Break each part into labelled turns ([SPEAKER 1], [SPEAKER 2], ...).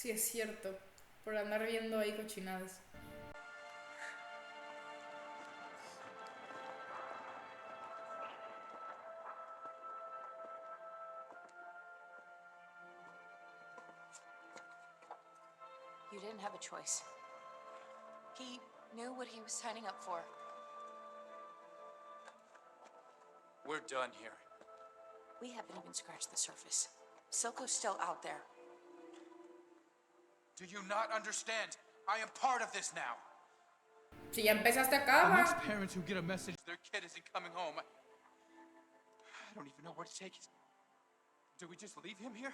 [SPEAKER 1] Sí, es cierto. Por andar viendo ahí cochinadas.
[SPEAKER 2] You didn't have a choice. He knew what he was signing up for.
[SPEAKER 3] We're done here.
[SPEAKER 2] We haven't even scratched the surface. Silco's still out there.
[SPEAKER 3] Do you not understand? I am part of this now.
[SPEAKER 1] Si ya empezaste
[SPEAKER 3] The
[SPEAKER 1] acá,
[SPEAKER 3] next parents who get a message their kid isn't coming home, I don't even know where to take it. Do we just leave him here?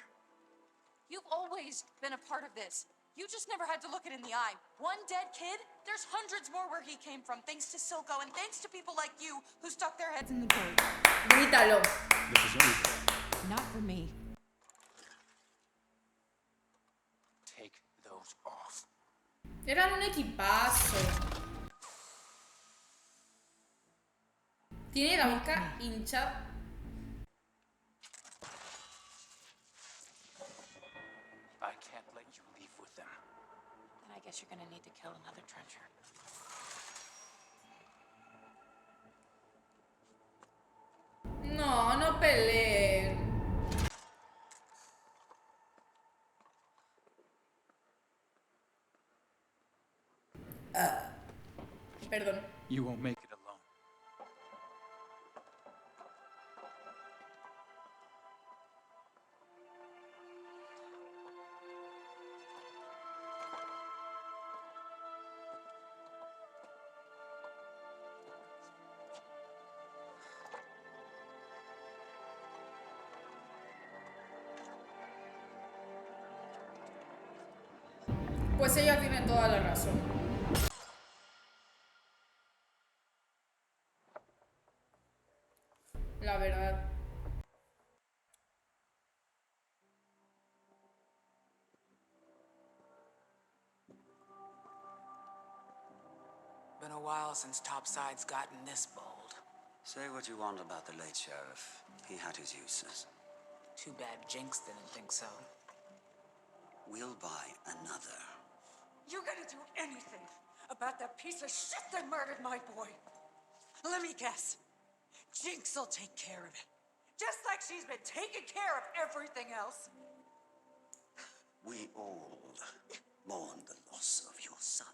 [SPEAKER 2] You've always been a part of this. You just never had to look it in the eye. One dead kid? There's hundreds more where he came from, thanks to Silco and thanks to people like you who stuck their heads in the dirt.
[SPEAKER 1] grítalo.
[SPEAKER 3] This is over.
[SPEAKER 2] Not for me.
[SPEAKER 3] Take those off.
[SPEAKER 1] Eran un equipazo. Tiene la boca hinchada.
[SPEAKER 3] I can't let you leave with them.
[SPEAKER 2] Then I guess you're gonna need to kill another trencher.
[SPEAKER 1] No, no peleen. Perdón.
[SPEAKER 3] You won't make it alone.
[SPEAKER 1] Pues ella tiene toda la razón. La verdad.
[SPEAKER 4] Been a while since Topside's gotten this bold.
[SPEAKER 5] Say what you want about the late sheriff. He had his uses.
[SPEAKER 4] Too bad Jinx didn't think so.
[SPEAKER 5] We'll buy another.
[SPEAKER 4] You're gonna do anything about that piece of shit that murdered my boy. Let me guess. Jinx will take care of it. Just like she's been taking care of everything else.
[SPEAKER 5] We all mourn the loss of your son,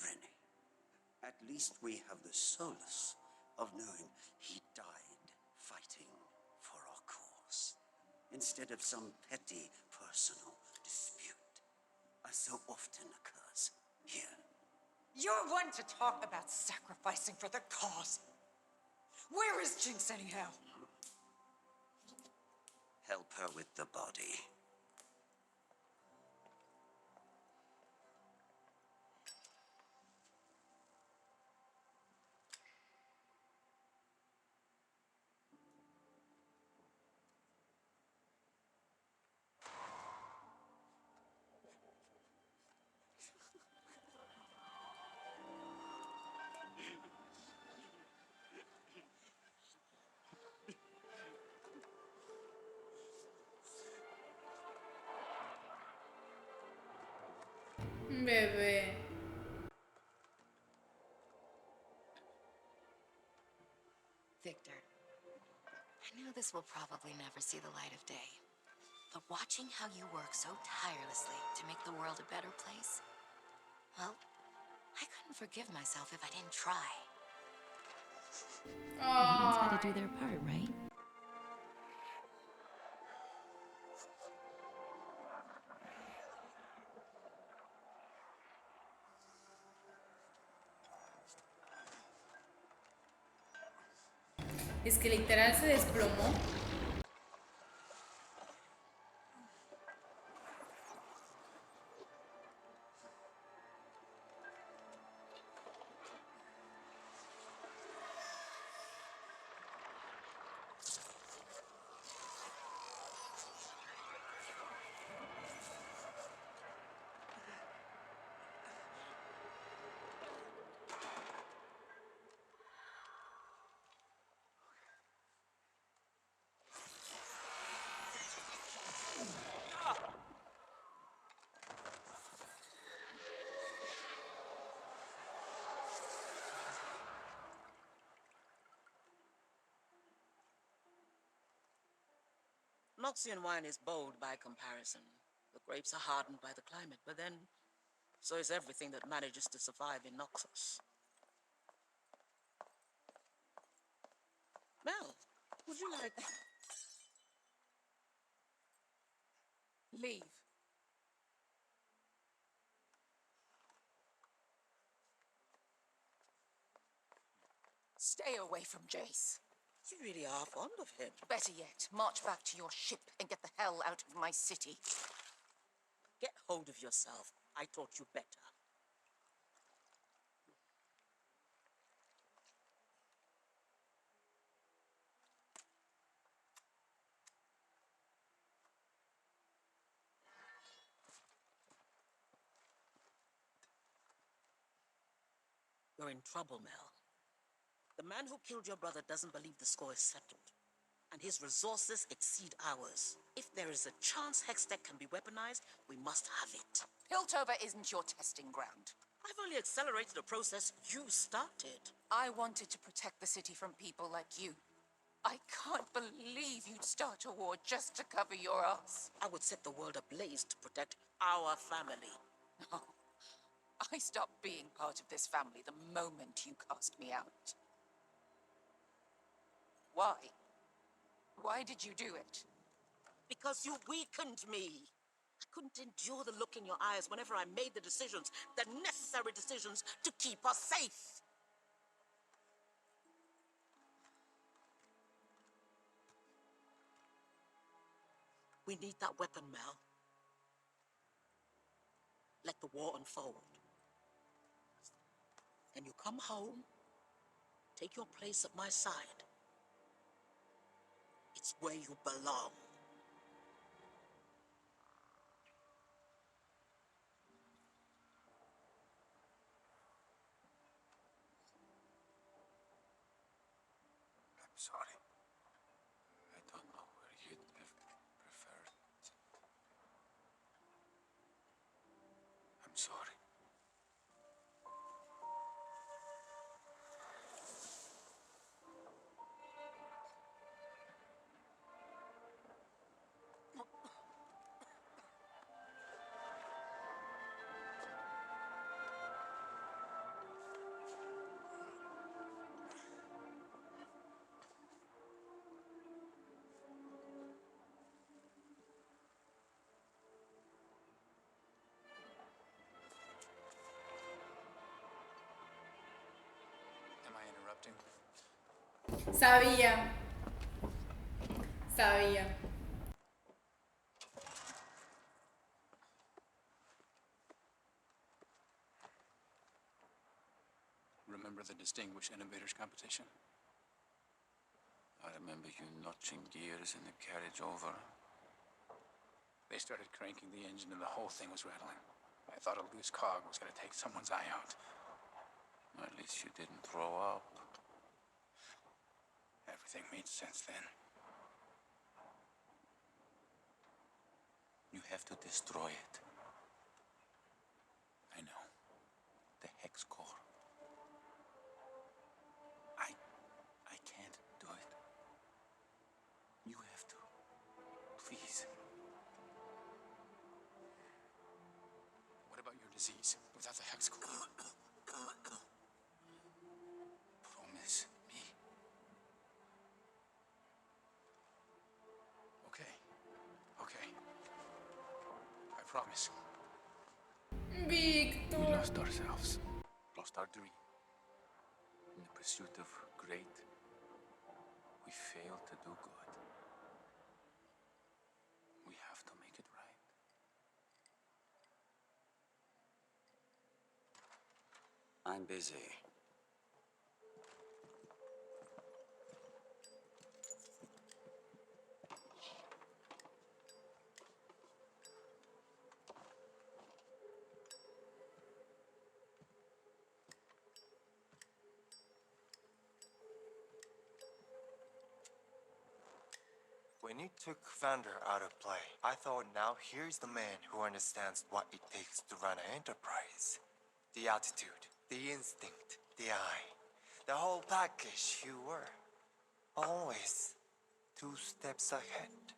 [SPEAKER 5] Rennie. At least we have the solace of knowing he died fighting for our cause, instead of some petty personal dispute, as so often occurs here.
[SPEAKER 4] You're one to talk about sacrificing for the cause. Where is Jinx anyhow?
[SPEAKER 5] Help her with the body.
[SPEAKER 1] Bebé.
[SPEAKER 2] Victor, I know this will probably never see the light of day, but watching how you work so tirelessly to make the world a better place, well, I couldn't forgive myself if I didn't try.
[SPEAKER 6] Everyone's got to do their part, right?
[SPEAKER 1] Es que literal se desplomó.
[SPEAKER 7] Noxian wine is bold by comparison. The grapes are hardened by the climate, but then so is everything that manages to survive in Noxus. Mel, would you like...
[SPEAKER 4] Leave. Stay away from Jace.
[SPEAKER 7] You really are fond of him.
[SPEAKER 4] Better yet, march back to your ship and get the hell out of my city.
[SPEAKER 7] Get hold of yourself. I taught you better. You're in trouble, Mel. The man who killed your brother doesn't believe the score is settled, and his resources exceed ours. If there is a chance Hextech can be weaponized, we must have it.
[SPEAKER 4] Piltover isn't your testing ground.
[SPEAKER 7] I've only accelerated a process you started.
[SPEAKER 4] I wanted to protect the city from people like you. I can't believe you'd start a war just to cover your ass.
[SPEAKER 7] I would set the world ablaze to protect our family.
[SPEAKER 4] No. I stopped being part of this family the moment you cast me out. Why? Why did you do it?
[SPEAKER 7] Because you weakened me. I couldn't endure the look in your eyes whenever I made the decisions, the necessary decisions to keep us safe. We need that weapon, Mel. Let the war unfold. Then you come home, take your place at my side. It's where you belong.
[SPEAKER 3] I'm sorry. I don't know where you'd have preferred. I'm sorry. Am I interrupting?
[SPEAKER 1] Sabía. Sabía.
[SPEAKER 3] Remember the Distinguished Innovators competition?
[SPEAKER 8] I remember you notching gears in the carriage over.
[SPEAKER 3] They started cranking the engine and the whole thing was rattling. I thought a loose cog was going to take someone's eye out.
[SPEAKER 8] At least you didn't throw up.
[SPEAKER 3] Everything made sense then.
[SPEAKER 8] You have to destroy it.
[SPEAKER 3] I know.
[SPEAKER 8] The Hex Core. I can't do it. You have to. Please.
[SPEAKER 3] What about your disease without the Hex Core?
[SPEAKER 8] Promise me.
[SPEAKER 3] Okay. I promise.
[SPEAKER 8] We
[SPEAKER 1] Víctor.
[SPEAKER 8] lost ourselves. Lost our dream. In the pursuit of great, we failed to do good. We have to make it right.
[SPEAKER 5] I'm busy.
[SPEAKER 9] When you took Vander out of play, I thought now here's the man who understands what it takes to run an enterprise. The attitude, the instinct, the eye. The whole package you were. Always 2 steps ahead.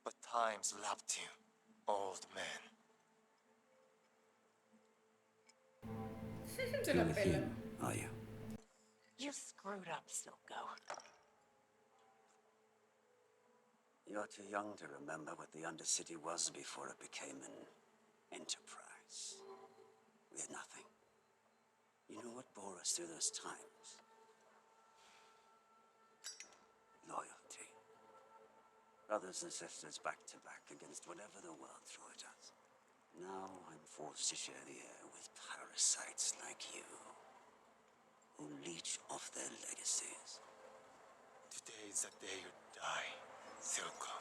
[SPEAKER 9] But time's lapped you, old man.
[SPEAKER 1] Se
[SPEAKER 5] You're
[SPEAKER 1] la
[SPEAKER 5] with
[SPEAKER 1] pela.
[SPEAKER 5] him, are you?
[SPEAKER 4] You screwed up, Silco.
[SPEAKER 5] You're too young to remember what the undercity was before it became an enterprise. We had nothing. You know what bore us through those times? Loyalty. Brothers and sisters back to back against whatever the world threw at us. Now I'm forced to share the air with parasites like you, who leech off their legacies.
[SPEAKER 9] Today is the day you die, Silco.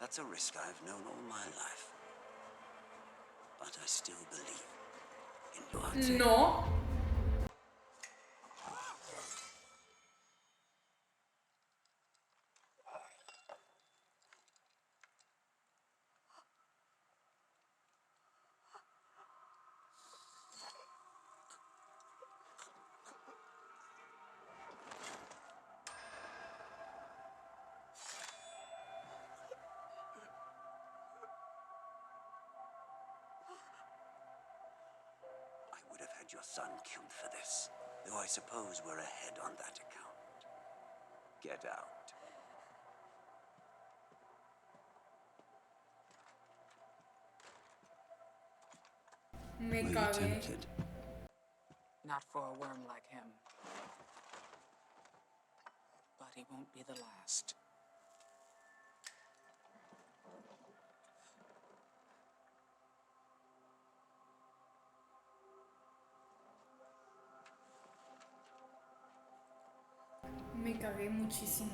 [SPEAKER 5] That's a risk I've known all my life. But I still believe in loyalty.
[SPEAKER 1] No.
[SPEAKER 5] I would have had your son killed for this, though I suppose we're ahead on that account. Get out.
[SPEAKER 1] Me
[SPEAKER 5] Were you
[SPEAKER 1] cagué.
[SPEAKER 5] tempted?
[SPEAKER 4] Not for a worm like him. But he won't be the last.
[SPEAKER 1] Me cagué muchísimo.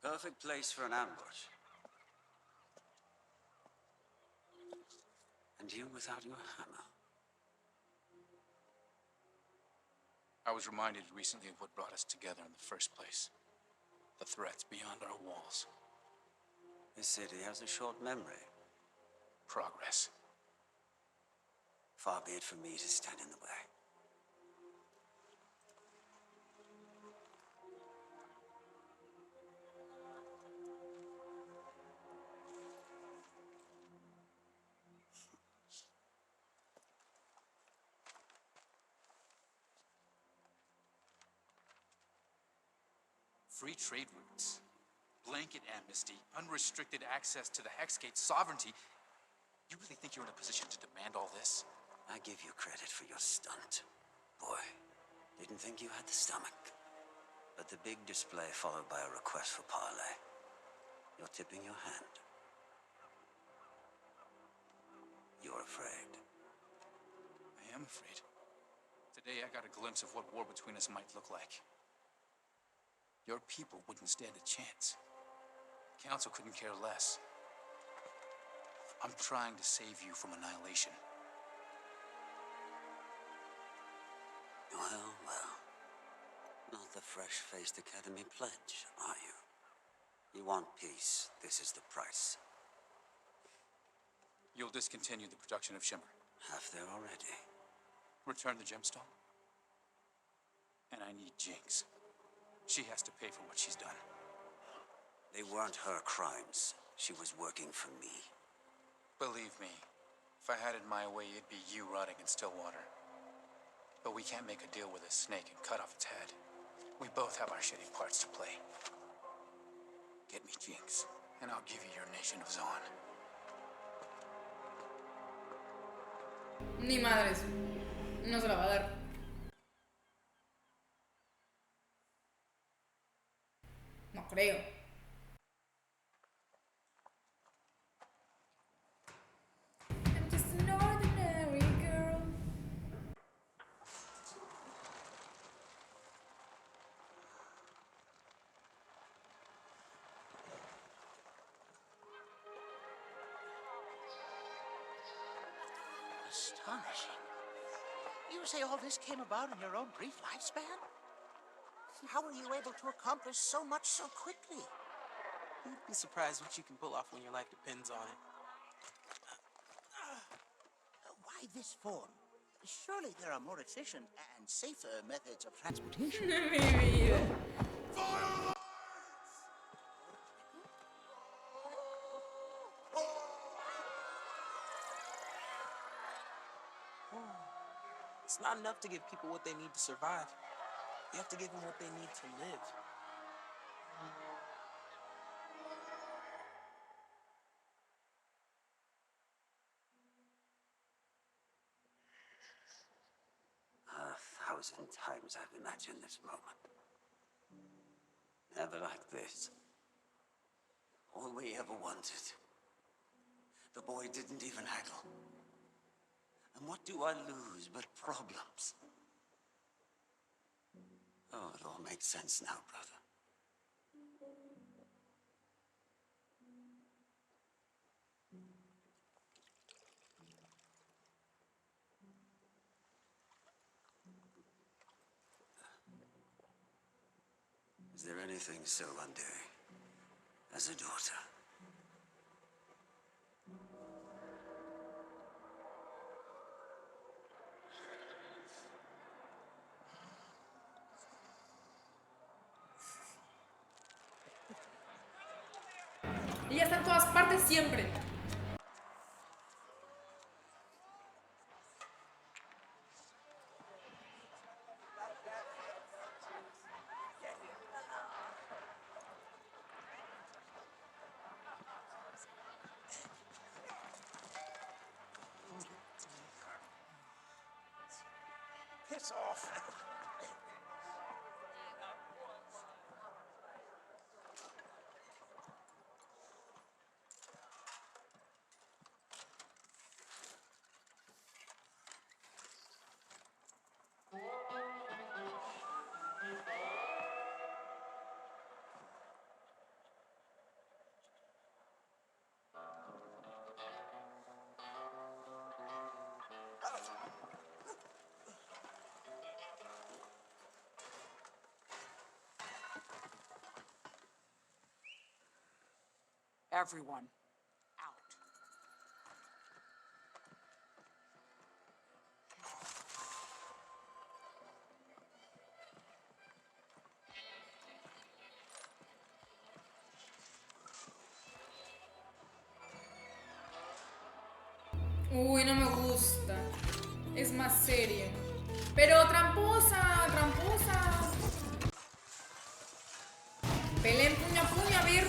[SPEAKER 5] Perfect place for an ambush. And you without your hammer.
[SPEAKER 8] I was reminded recently of what brought us together in the first place. The threats beyond our walls.
[SPEAKER 5] This city has a short memory.
[SPEAKER 8] Progress.
[SPEAKER 5] Far be it from me to stand in the way.
[SPEAKER 8] Free trade routes, blanket amnesty, unrestricted access to the Hex Gate sovereignty. You really think you're in a position to demand all this?
[SPEAKER 5] I give you credit for your stunt. Boy, didn't think you had the stomach. But the big display followed by a request for parley. You're tipping your hand. You're afraid.
[SPEAKER 8] I am afraid. Today I got a glimpse of what war between us might look like. Your people wouldn't stand a chance. The Council couldn't care less. I'm trying to save you from annihilation.
[SPEAKER 5] Well, well. Not the fresh-faced Academy pledge, are you? You want peace, this is the price.
[SPEAKER 8] You'll discontinue the production of Shimmer.
[SPEAKER 5] Half there already.
[SPEAKER 8] Return the gemstone. And I need Jinx. She has to pay for what she's done.
[SPEAKER 5] They weren't her crimes. She was working for me.
[SPEAKER 8] Believe me, if I had it my way, it'd be you rotting in Stillwater. But we can't make a deal with a snake and cut off its head. We both have our shitty parts to play. Get me Jinx, and I'll give you your nation of Zon.
[SPEAKER 1] Ni madres. No se la va a dar. No creo. I'm just an ordinary girl.
[SPEAKER 5] Astonishing.
[SPEAKER 10] You say all this came about in your own brief lifespan? How were you able to accomplish so much so quickly?
[SPEAKER 11] You'd be surprised what you can pull off when your life depends on it.
[SPEAKER 10] Why this form? Surely there are more efficient and safer methods of transportation.
[SPEAKER 1] Mi vida.
[SPEAKER 11] It's not enough to give people what they need to survive. You have to give them what they need to live.
[SPEAKER 5] A thousand times I've imagined this moment. Never like this. All we ever wanted. The boy didn't even haggle. And what do I lose but problems? Oh, it all makes sense now, brother. Is there anything so undoing as a daughter?
[SPEAKER 1] Ella está en todas partes siempre.
[SPEAKER 10] Piss off.
[SPEAKER 4] Everyone, out.
[SPEAKER 1] Uy, no me gusta. Es más seria. Pero tramposa, tramposa. Peleen puño a puño, a ver.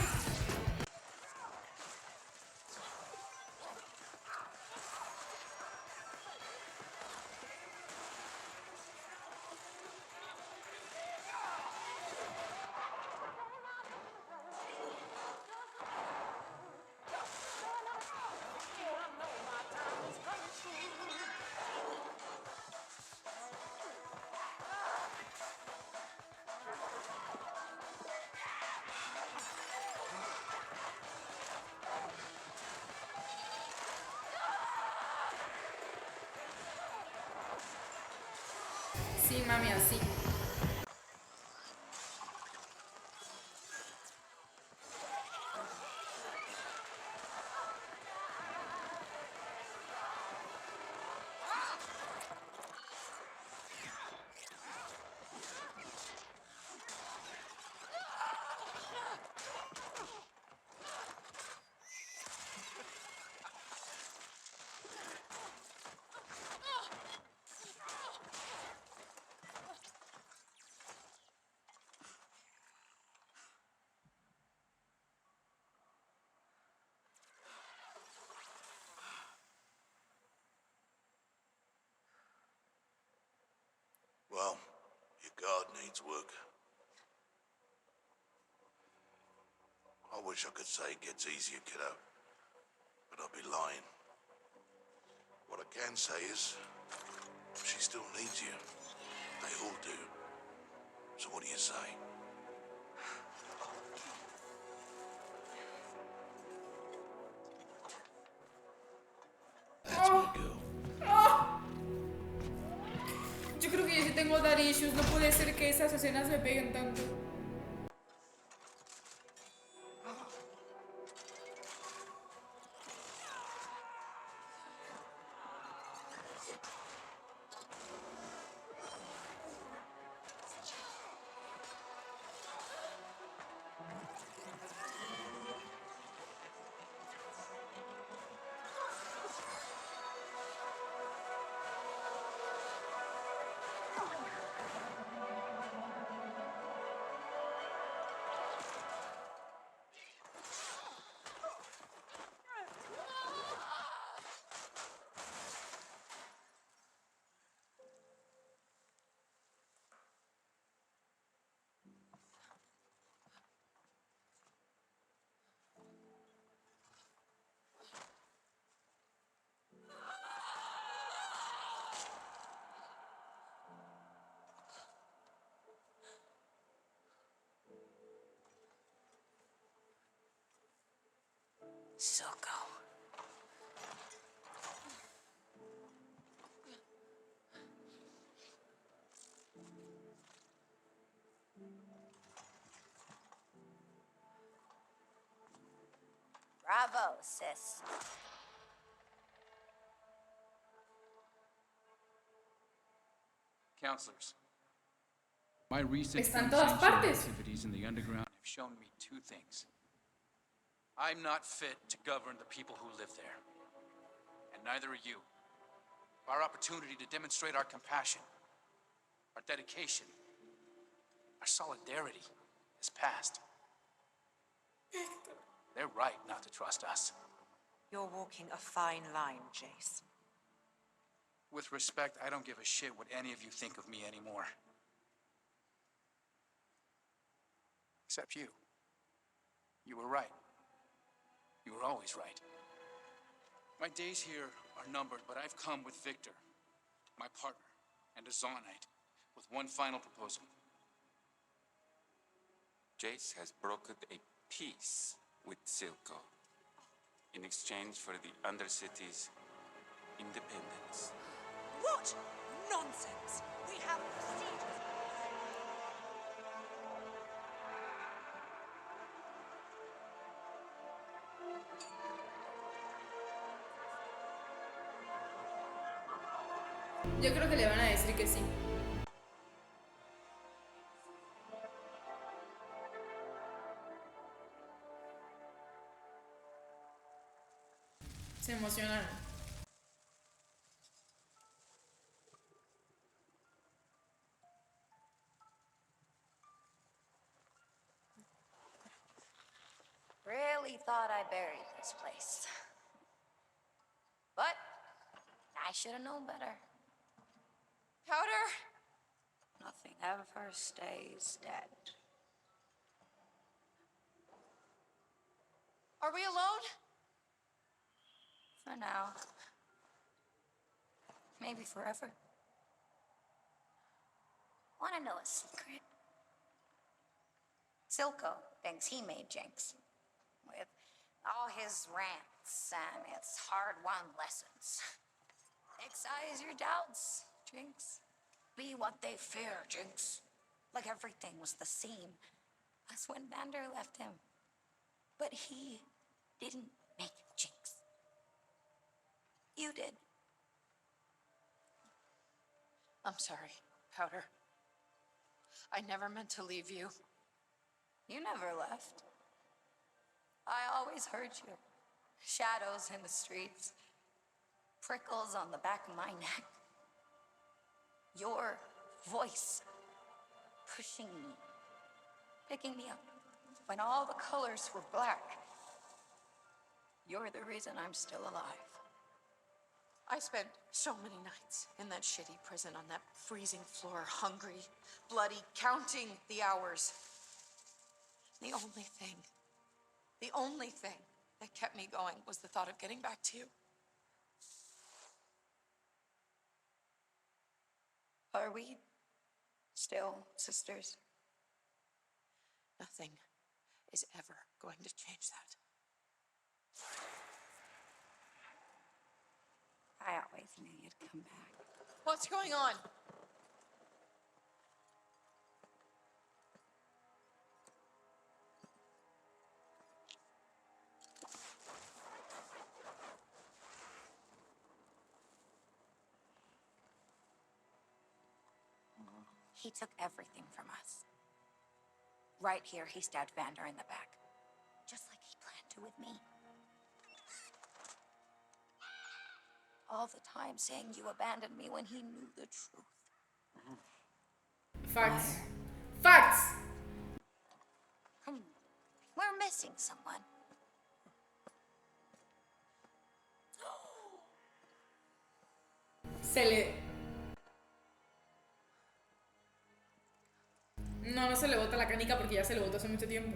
[SPEAKER 1] Sí, mami, así.
[SPEAKER 12] Well, your guard needs work. I wish I could say it gets easier, kiddo, but I'd be lying. What I can say is, she still needs you. They all do. So what do you say? That's my girl.
[SPEAKER 1] que yo sí tengo daddy issues. No puede ser que esas escenas me peguen tanto.
[SPEAKER 2] Silco. Bravo, sis.
[SPEAKER 8] Counselors, my recent
[SPEAKER 1] Está en todas
[SPEAKER 8] unsanctioned
[SPEAKER 1] partes.
[SPEAKER 8] activities in the underground have shown me two things. I'm not fit to govern the people who live there. And neither are you. Our opportunity to demonstrate our compassion, our dedication, our solidarity is past. They're right not to trust us.
[SPEAKER 4] You're walking a fine line, Jace.
[SPEAKER 8] With respect, I don't give a shit what any of you think of me anymore. Except you. You were right. You were always right. My days here are numbered, but I've come with Victor, my partner, and a Zonite, with one final proposal.
[SPEAKER 13] Jace has brokered a peace with Silco in exchange for the Undercity's independence.
[SPEAKER 4] What nonsense! We have procedures.
[SPEAKER 1] Yo creo que le van a decir que sí. Se emocionaron.
[SPEAKER 2] Really thought I buried this place. But I should have known better.
[SPEAKER 4] Powder?
[SPEAKER 2] Nothing ever stays dead.
[SPEAKER 4] Are we alone?
[SPEAKER 2] For now. Maybe forever. Wanna know a secret? Silco thinks he made Jinx. With all his rants and his hard-won lessons. Excise your doubts, Jinx. Be what they fear, Jinx. Like everything was the same as when Vander left him. But he didn't make Jinx. You did.
[SPEAKER 4] I'm sorry, Powder. I never meant to leave you.
[SPEAKER 2] You never left. I always heard you. Shadows in the streets. Prickles on the back of my neck. Your voice pushing me. Picking me up. When all the colors were black. You're the reason I'm still alive.
[SPEAKER 4] I spent so many nights in that shitty prison on that freezing floor, hungry, bloody, counting the hours. The only thing that kept me going was the thought of getting back to you.
[SPEAKER 2] Are we still sisters?
[SPEAKER 4] Nothing is ever going to change that.
[SPEAKER 2] I always knew you'd come back.
[SPEAKER 4] What's going on?
[SPEAKER 2] He took everything from us. Right here, he stabbed Vander in the back. Just like he planned to with me. All the time saying you abandoned me when he knew the truth.
[SPEAKER 1] Facts. Facts.
[SPEAKER 2] We're missing someone.
[SPEAKER 1] Se le... No se le bota la canica porque ya se le botó hace mucho tiempo.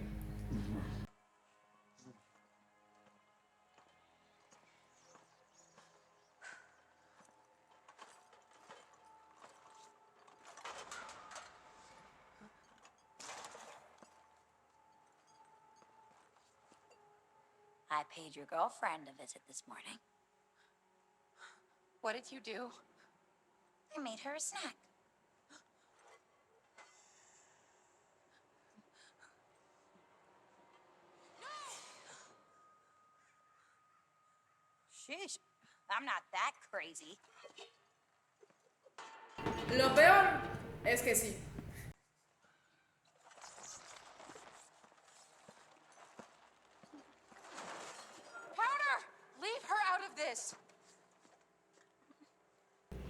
[SPEAKER 2] I paid your girlfriend a visit this morning.
[SPEAKER 4] What did you do?
[SPEAKER 2] I made her a snack. Sheesh, I'm not that crazy.
[SPEAKER 1] Lo peor es que sí.
[SPEAKER 4] Powder! Leave her out of this!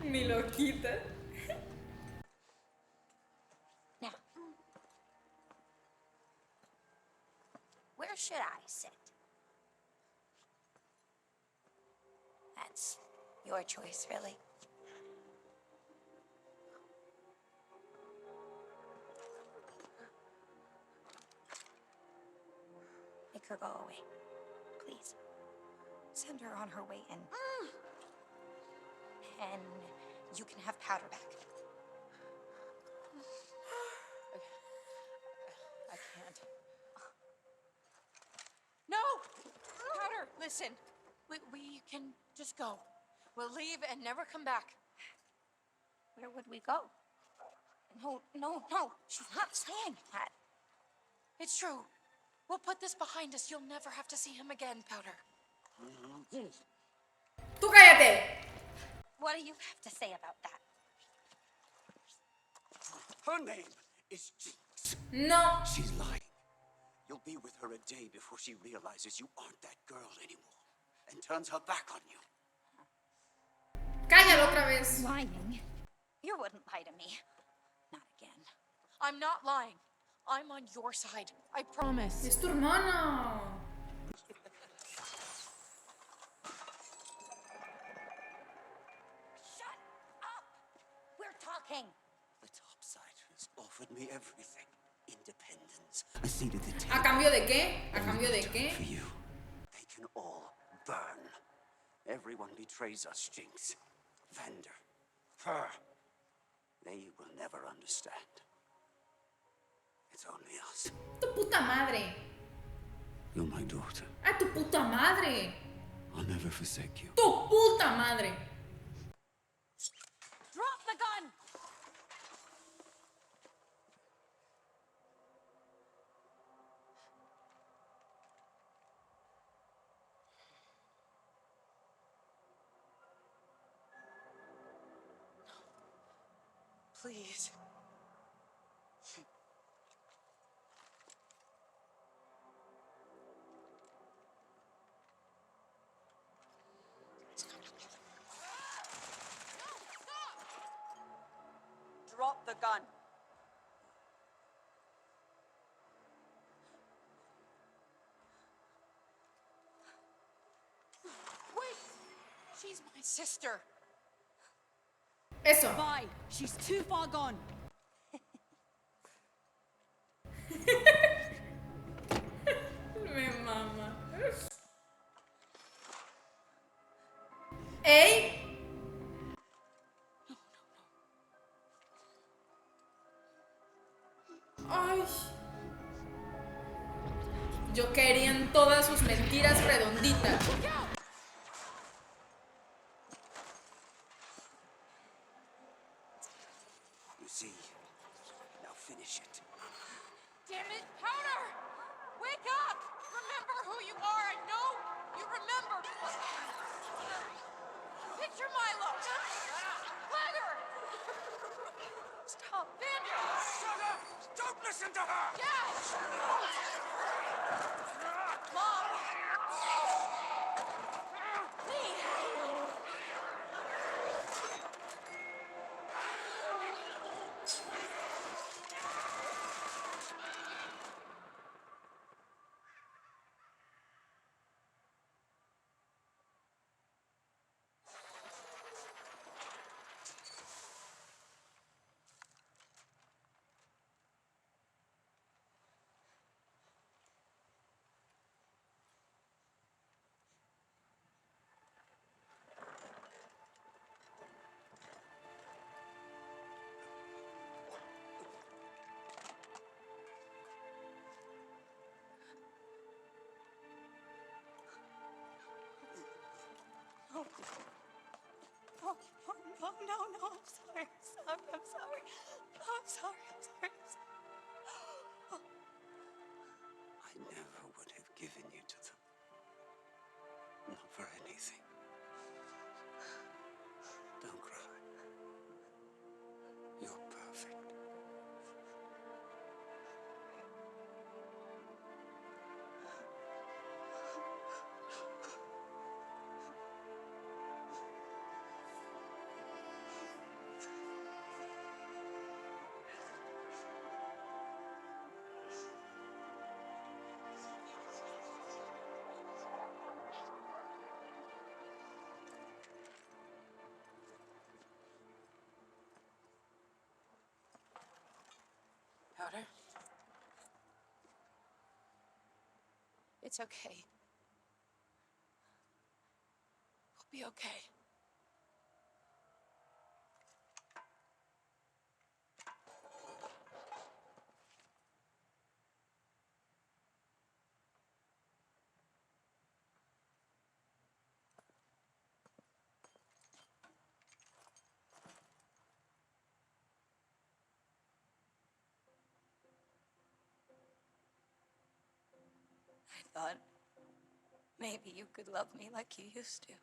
[SPEAKER 1] Ni lo quita.
[SPEAKER 2] Now, where should I sit? That's your choice, really. Make her go away, please. Send her on her way and you can have Powder back.
[SPEAKER 4] I can't. No! Powder, listen. We can just go. We'll leave and never come back.
[SPEAKER 2] Where would we go? No. She's not saying that.
[SPEAKER 4] It's true. We'll put this behind us. You'll never have to see him again, Powder.
[SPEAKER 1] ¡Tú cállate!
[SPEAKER 2] What do you have to say about that?
[SPEAKER 5] Her name is Jinx.
[SPEAKER 1] No.
[SPEAKER 5] She's lying. You'll be with her a day before she realizes you aren't that girl anymore and turns her back on you.
[SPEAKER 1] Cállalo otra vez.
[SPEAKER 2] Lying? You wouldn't lie to me. Not again.
[SPEAKER 4] I'm not lying. I'm on your side. I promise.
[SPEAKER 1] Es tu hermana.
[SPEAKER 2] Shut up! We're talking.
[SPEAKER 5] The topsiders offered me everything. Independence, a seat at the table.
[SPEAKER 1] ¿A cambio de qué? ¿A cambio de qué?
[SPEAKER 5] For you, they can all burn. Everyone betrays us, Jinx. Vander, her. They will never understand. It's only us.
[SPEAKER 1] Tu puta madre.
[SPEAKER 5] You're my daughter.
[SPEAKER 1] ¡A tu puta madre!
[SPEAKER 5] I'll never forsake you.
[SPEAKER 1] ¡Tu puta madre!
[SPEAKER 4] Drop the gun! Please.
[SPEAKER 14] Drop the gun.
[SPEAKER 4] Wait! She's my sister.
[SPEAKER 1] Eso.
[SPEAKER 14] Bye. She's too far gone.
[SPEAKER 1] Me mama. ¡Ey! Ay. Yo quería en todas sus mentiras redonditas.
[SPEAKER 5] You see, now finish it.
[SPEAKER 4] Damn it, Powder! Wake up! Remember who you are. I know you remember. Picture Milo. Leather.
[SPEAKER 5] Stop.
[SPEAKER 4] Stop, Vander!
[SPEAKER 12] Shut up! Don't listen to her!
[SPEAKER 4] Yes! Mom! Lee! Oh, oh, no, no, no, I'm sorry, I'm sorry. I'm sorry.
[SPEAKER 5] I never would have given you to them. Not for anything. Don't cry. You're perfect.
[SPEAKER 4] Powder? It's okay. We'll be okay. I thought maybe you could love me like you used to.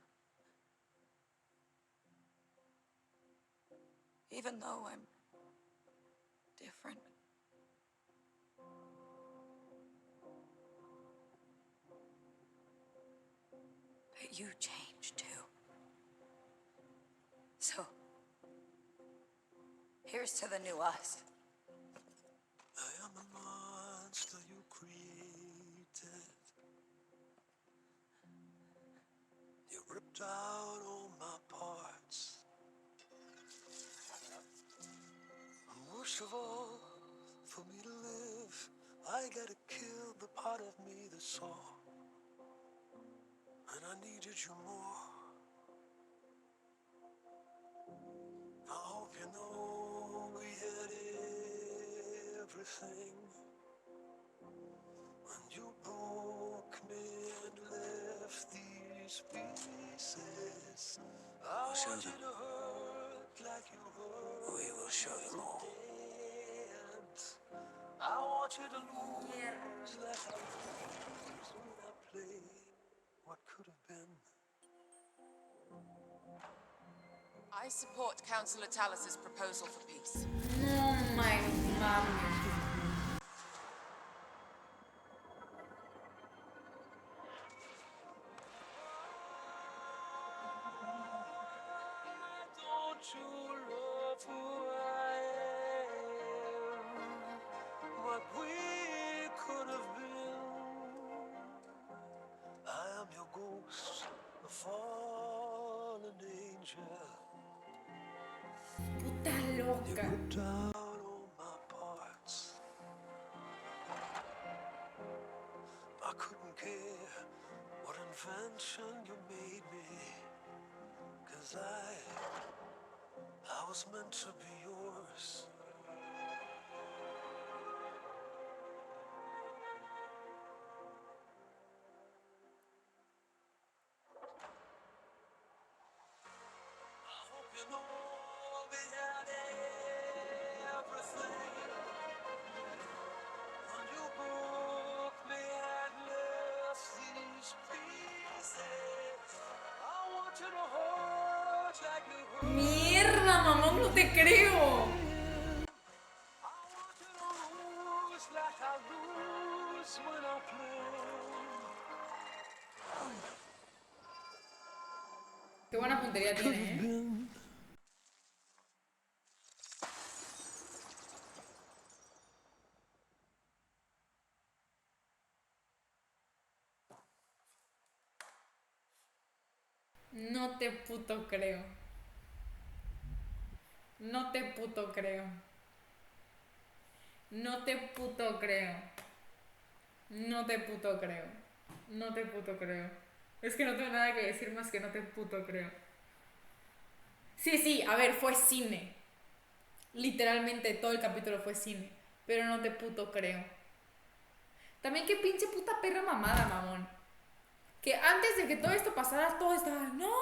[SPEAKER 4] Even though I'm different. But you changed too. So, here's to the new us.
[SPEAKER 15] I am a monster you created. You ripped out all my parts. And worst of all, for me to live, I gotta kill the part of me that saw. And I needed you more. I hope you know we had everything. When you broke me and left these pieces, I
[SPEAKER 5] We'll show
[SPEAKER 15] want you
[SPEAKER 5] them.
[SPEAKER 15] to hurt like you hurt.
[SPEAKER 5] We will show them all.
[SPEAKER 15] I want you to lose like I lose when I play what could have been.
[SPEAKER 4] I support Councillor Talus's proposal for peace.
[SPEAKER 1] No, my mom.
[SPEAKER 15] Don't you love who I am? What we could have been. I am your ghost, a fallen angel.
[SPEAKER 1] Puta
[SPEAKER 15] You
[SPEAKER 1] loca.
[SPEAKER 15] ripped out all my parts. I couldn't care what invention you made me, 'cause I was meant to be yours. I hope you know we had everything. When you broke me and left these pieces, I want you to hold like you hurt.
[SPEAKER 1] Mierda, mamá, no te creo.
[SPEAKER 15] That's when I play.
[SPEAKER 1] Qué buena puntería tiene, ¿eh? No te puto creo. No te puto creo. No te puto creo. No te puto creo. No te puto creo. Es que no tengo nada que decir más que no te puto creo. Sí, sí, a ver, fue cine. Literalmente todo el capítulo fue cine. Pero no te puto creo. También qué pinche puta perra mamada, mamón. Que antes de que todo esto pasara, todo estaba, no,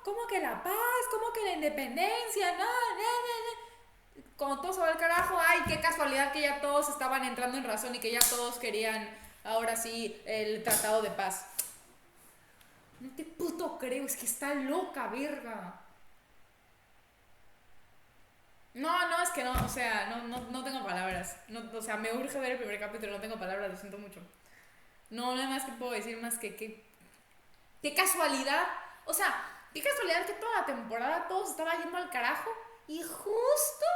[SPEAKER 1] ¿cómo que la paz? ¿Cómo que la independencia? No, no, no, no. Como todo se va al carajo, ay, qué casualidad que ya todos estaban entrando en razón y que ya todos querían, ahora sí, el tratado de paz. No te puto creo, es que está loca, verga. No, no, es que no, o sea, no tengo palabras. No, o sea, me urge ver el primer capítulo, no tengo palabras, lo siento mucho. No, nada más que puedo decir más que qué casualidad. O sea, qué casualidad que toda la temporada todo se estaba yendo al carajo. Y justo,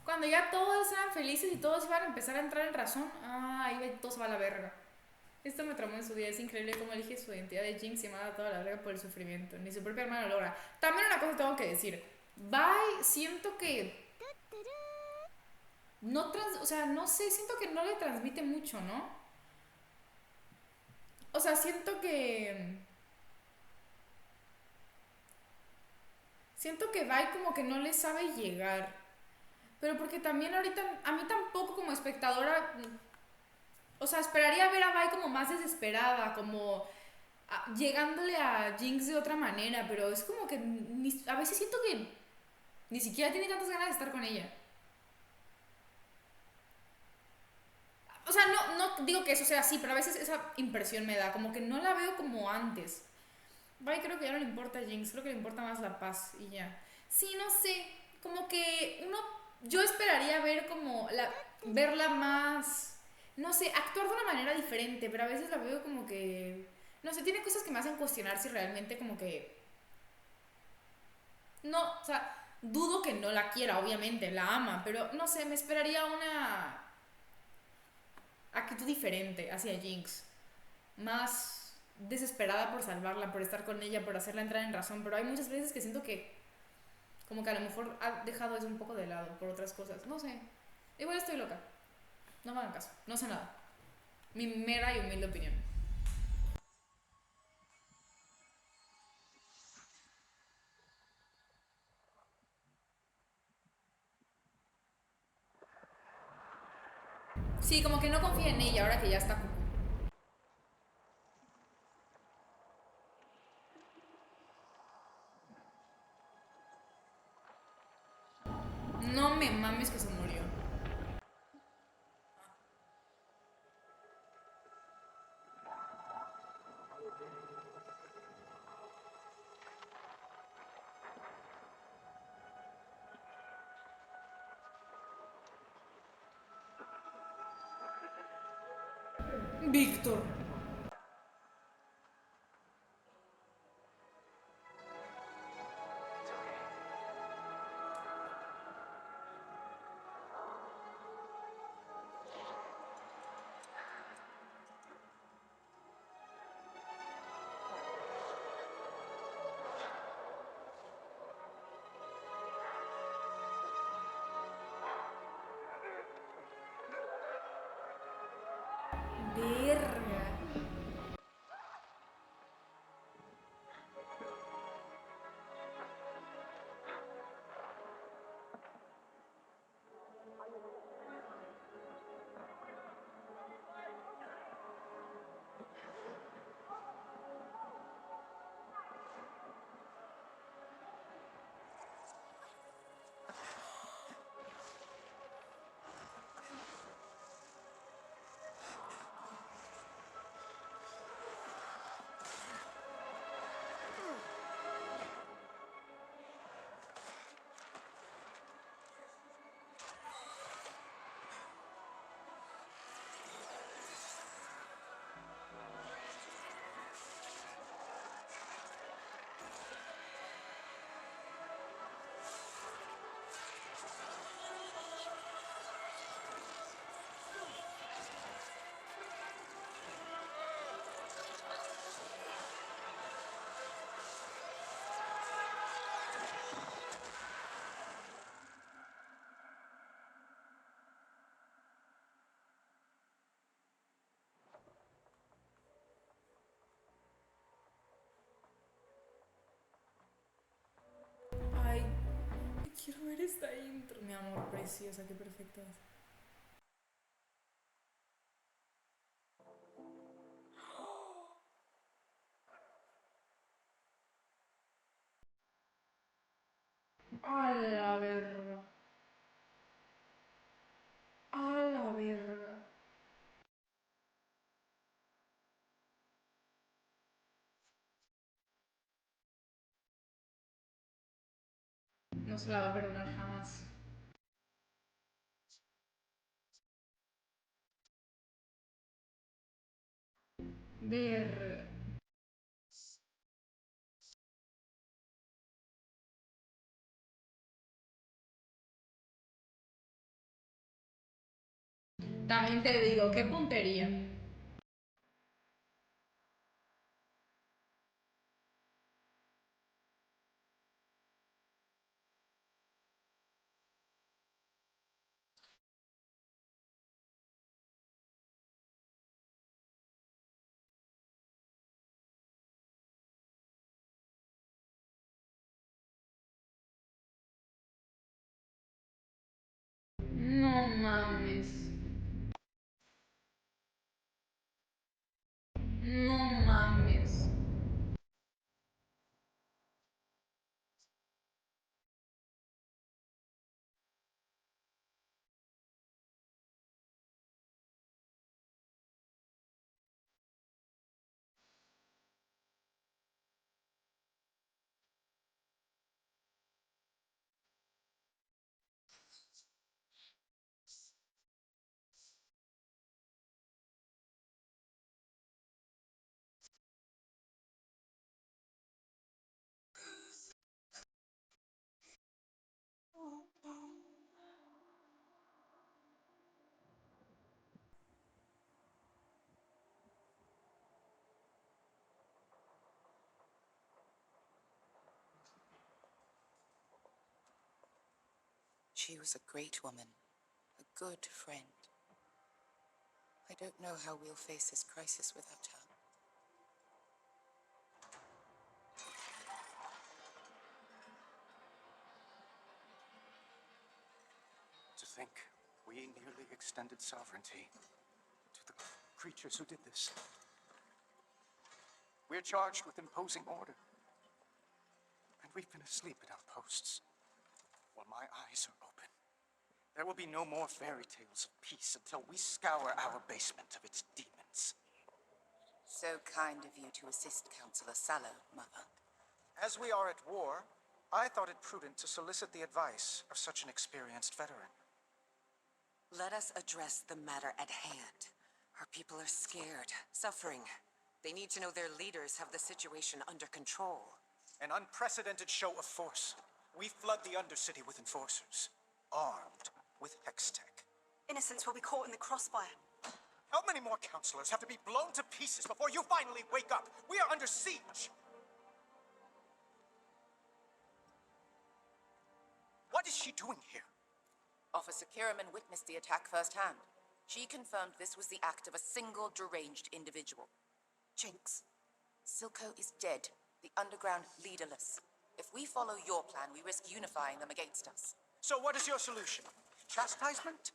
[SPEAKER 1] cuando ya todos eran felices y todos iban a empezar a entrar en razón, ahí todo se va a la verga. Esto me traumó en su día. Es increíble cómo elige su identidad de Jinx y manda toda la verga por el sufrimiento. Ni su propia hermana lo logra. También una cosa tengo que decir. Bye, siento que no o sea, no sé, siento que no le transmite mucho, ¿no? O sea, siento que Vi como que no le sabe llegar. Pero porque también ahorita, a mí tampoco como espectadora, o sea, esperaría ver a Vi como más desesperada, como llegándole a Jinx de otra manera, pero es como que a veces siento que ni siquiera tiene tantas ganas de estar con ella. O sea, no digo que eso sea así, pero a veces esa impresión me da, como que no la veo como antes. Vi creo que ya no le importa a Jinx, creo que le importa más la paz y ya. Sí, no sé, como que yo esperaría ver como verla más, no sé, actuar de una manera diferente, pero a veces la veo como que, no sé, tiene cosas que me hacen cuestionar si realmente como que, no, o sea, dudo que no la quiera, obviamente, la ama, pero no sé, me esperaría una actitud diferente hacia Jinx, más desesperada por salvarla, por estar con ella, por hacerla entrar en razón, pero hay muchas veces que siento que como que a lo mejor ha dejado eso un poco de lado por otras cosas. No sé. Igual estoy loca. No me hagan caso. No sé nada. Mi mera y humilde opinión. Sí, como que no confía en ella ahora que ya está cucú. No me mames que se murió. Víctor. Verga. Quiero ver esta intro. Mi amor, preciosa, qué perfecta es. A la verga. A la verga. No se la va a perdonar jamás. Ver. También te digo, qué puntería. No mames. No mames.
[SPEAKER 2] She was a great woman, a good friend. I don't know how we'll face this crisis without her.
[SPEAKER 10] To think we nearly extended sovereignty to the creatures who did this. We're charged with imposing order. And we've been asleep at our posts. While my eyes are open, there will be no more fairy tales of peace until we scour our basement of its demons.
[SPEAKER 2] So kind of you to assist Councillor Sallow, Mother.
[SPEAKER 10] As we are at war, I thought it prudent to solicit the advice of such an experienced veteran.
[SPEAKER 4] Let us address the matter at hand. Our people are scared, suffering. They need to know their leaders have the situation under control.
[SPEAKER 10] An unprecedented show of force. We flood the undercity with enforcers, armed with hex tech.
[SPEAKER 4] Innocents will be caught in the crossfire.
[SPEAKER 10] How many more counselors have to be blown to pieces before you finally wake up? We are under siege! What is she doing here?
[SPEAKER 2] Officer Kiraman witnessed the attack firsthand. She confirmed this was the act of a single deranged individual.
[SPEAKER 4] Jinx.
[SPEAKER 2] Silco is dead, the underground leaderless. If we follow your plan, we risk unifying them against us.
[SPEAKER 10] So what is your solution? Chastisement?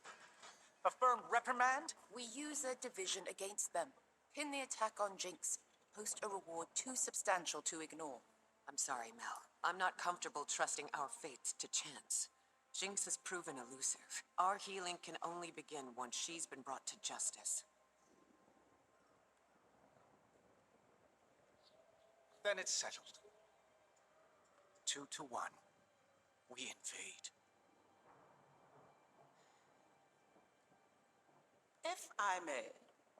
[SPEAKER 10] A firm reprimand?
[SPEAKER 2] We use a division against them. Pin the attack on Jinx. Post a reward too substantial to ignore.
[SPEAKER 4] I'm sorry, Mel. I'm not comfortable trusting our fates to chance. Jinx has proven elusive. Our healing can only begin once she's been brought to justice.
[SPEAKER 10] Then it's settled. 2-1. We invade.
[SPEAKER 7] If I may,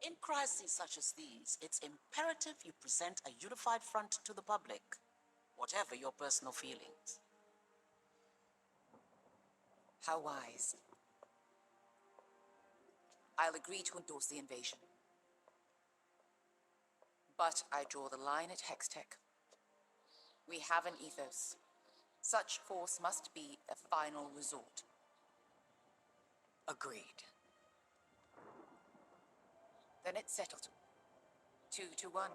[SPEAKER 7] in crises such as these, it's imperative you present a unified front to the public, whatever your personal feelings.
[SPEAKER 2] How wise. I'll agree to endorse the invasion. But I draw the line at Hex Tech. We have an ethos. Such force must be a final resort.
[SPEAKER 4] Agreed.
[SPEAKER 2] Then it's settled. 2-1.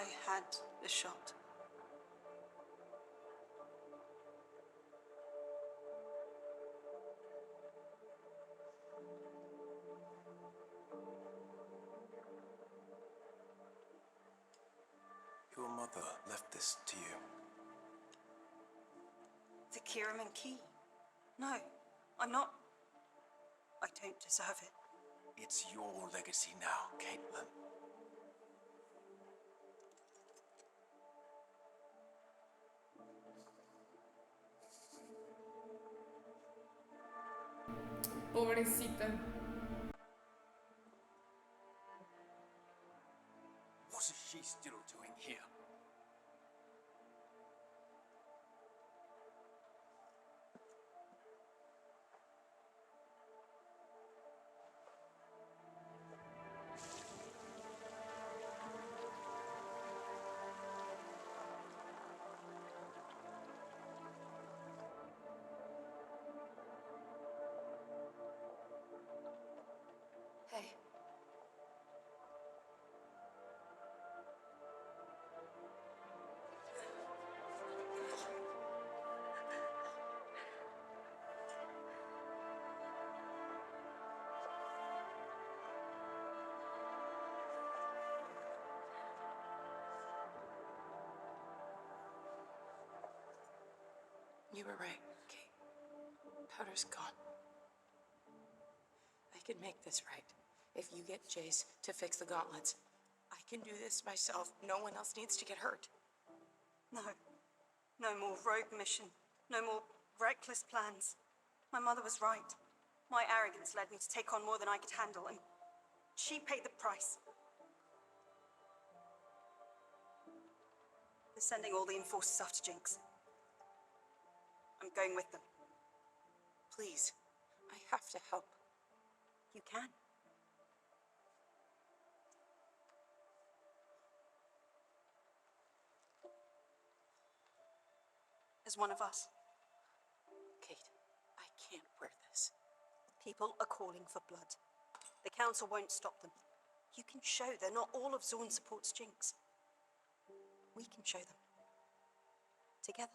[SPEAKER 14] I had the shot.
[SPEAKER 15] Your mother left this to you.
[SPEAKER 14] The Kiraman key. No, I'm not. I don't deserve it.
[SPEAKER 15] It's your legacy now, Caitlin.
[SPEAKER 1] Pobrecita.
[SPEAKER 15] What is she still doing here?
[SPEAKER 2] Hey.
[SPEAKER 16] You were right, Kate. Powder's gone. I can make this right. If you get Jace to fix the gauntlets, I can do this myself. No one else needs to get hurt.
[SPEAKER 14] No. No more rogue mission. No more reckless plans. My mother was right. My arrogance led me to take on more than I could handle, and she paid the price. They're sending all the enforcers after Jinx. I'm going with them.
[SPEAKER 16] Please, I have to help.
[SPEAKER 14] You can. As one of us.
[SPEAKER 16] Kate, I can't wear this.
[SPEAKER 14] People are calling for blood. The council won't stop them. You can show they're not all of Zorn supports Jinx. We can show them. Together.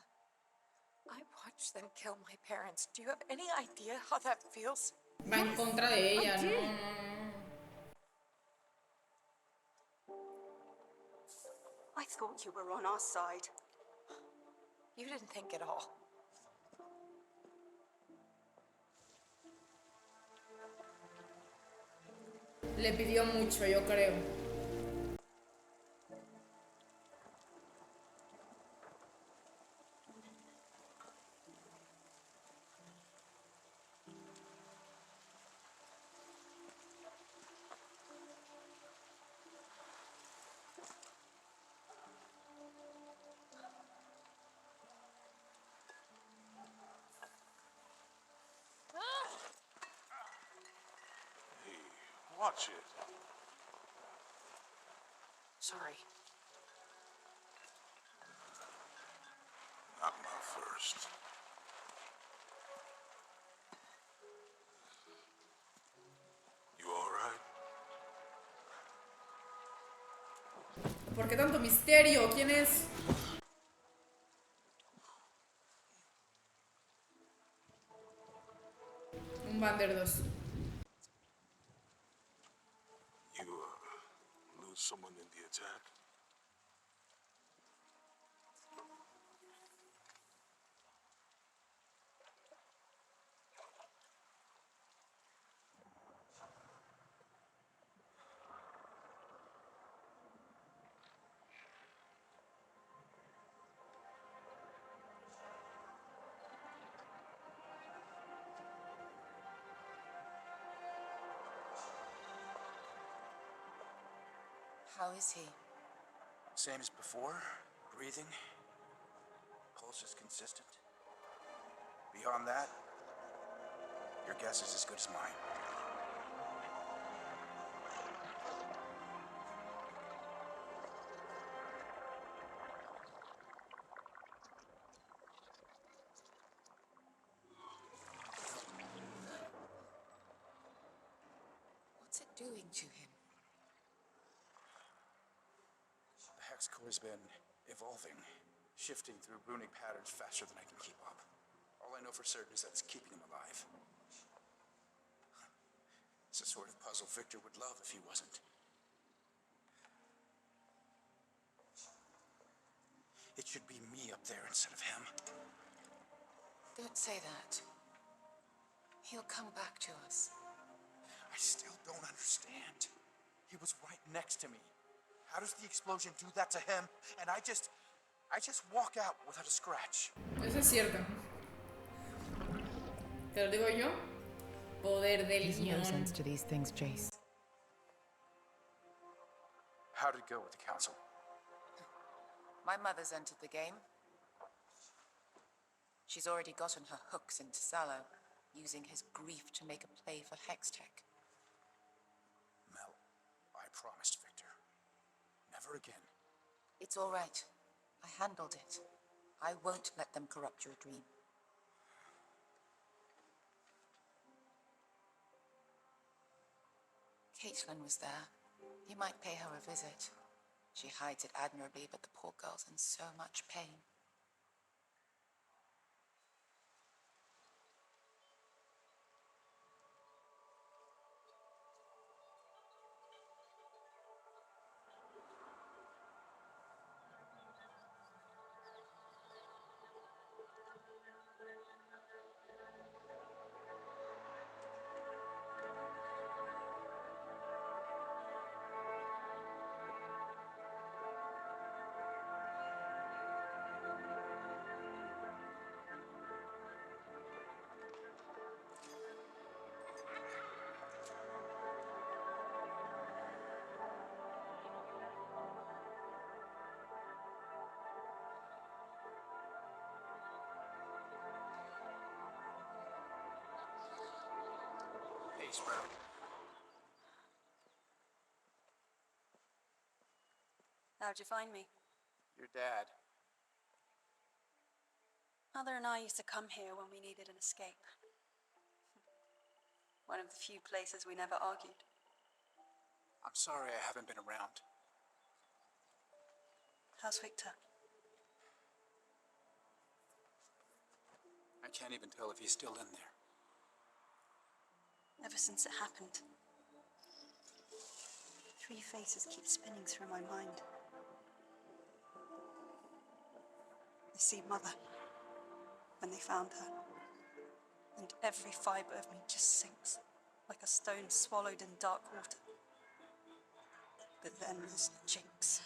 [SPEAKER 16] I watched them kill my parents. Do you have any idea how that feels?
[SPEAKER 1] Va en contra de ella, no, no, no.
[SPEAKER 14] I thought you were on our side.
[SPEAKER 16] You didn't think at all.
[SPEAKER 1] Le pidió mucho, yo creo.
[SPEAKER 12] Watch it.
[SPEAKER 16] Sorry.
[SPEAKER 12] Not my first. You all right?
[SPEAKER 1] ¿Por qué tanto misterio? ¿Quién es? Un Bander 2.
[SPEAKER 12] You lose someone in the attack?
[SPEAKER 16] How is he?
[SPEAKER 8] Same as before. Breathing. Pulse is consistent. Beyond that, your guess is as good as mine.
[SPEAKER 16] What's it doing to him?
[SPEAKER 8] The Hex Core has been evolving, shifting through runic patterns faster than I can keep up. All I know for certain is that it's keeping him alive. It's the sort of puzzle Victor would love if he wasn't. It should be me up there instead of him.
[SPEAKER 16] Don't say that. He'll come back to us.
[SPEAKER 8] I still don't understand. He was right next to me. How does the explosion do that to him? And I just walk out without a scratch.
[SPEAKER 1] Eso es cierto. Te lo digo yo. Poder del
[SPEAKER 6] There's no
[SPEAKER 1] guión.
[SPEAKER 6] sense to these things, Jace.
[SPEAKER 8] How did it go with the council?
[SPEAKER 16] My mother's entered the game. She's already gotten her hooks into Sallow, using his grief to make a play for Hex Tech.
[SPEAKER 8] Mel, I promised Victor. Never again.
[SPEAKER 16] It's all right. I handled it. I won't let them corrupt your dream. Caitlin was there. You might pay her a visit. She hides it admirably, but the poor girl's in so much pain.
[SPEAKER 8] Hey, Sprout.
[SPEAKER 14] How'd you find me?
[SPEAKER 8] Your dad.
[SPEAKER 14] Mother and I used to come here when we needed an escape. One of the few places we never argued.
[SPEAKER 8] I'm sorry I haven't been around.
[SPEAKER 14] How's Victor?
[SPEAKER 8] I can't even tell if he's still in there.
[SPEAKER 14] Ever since it happened, three faces keep spinning through my mind. I see Mother when they found her, and every fiber of me just sinks like a stone swallowed in dark water. But then there's Jinx,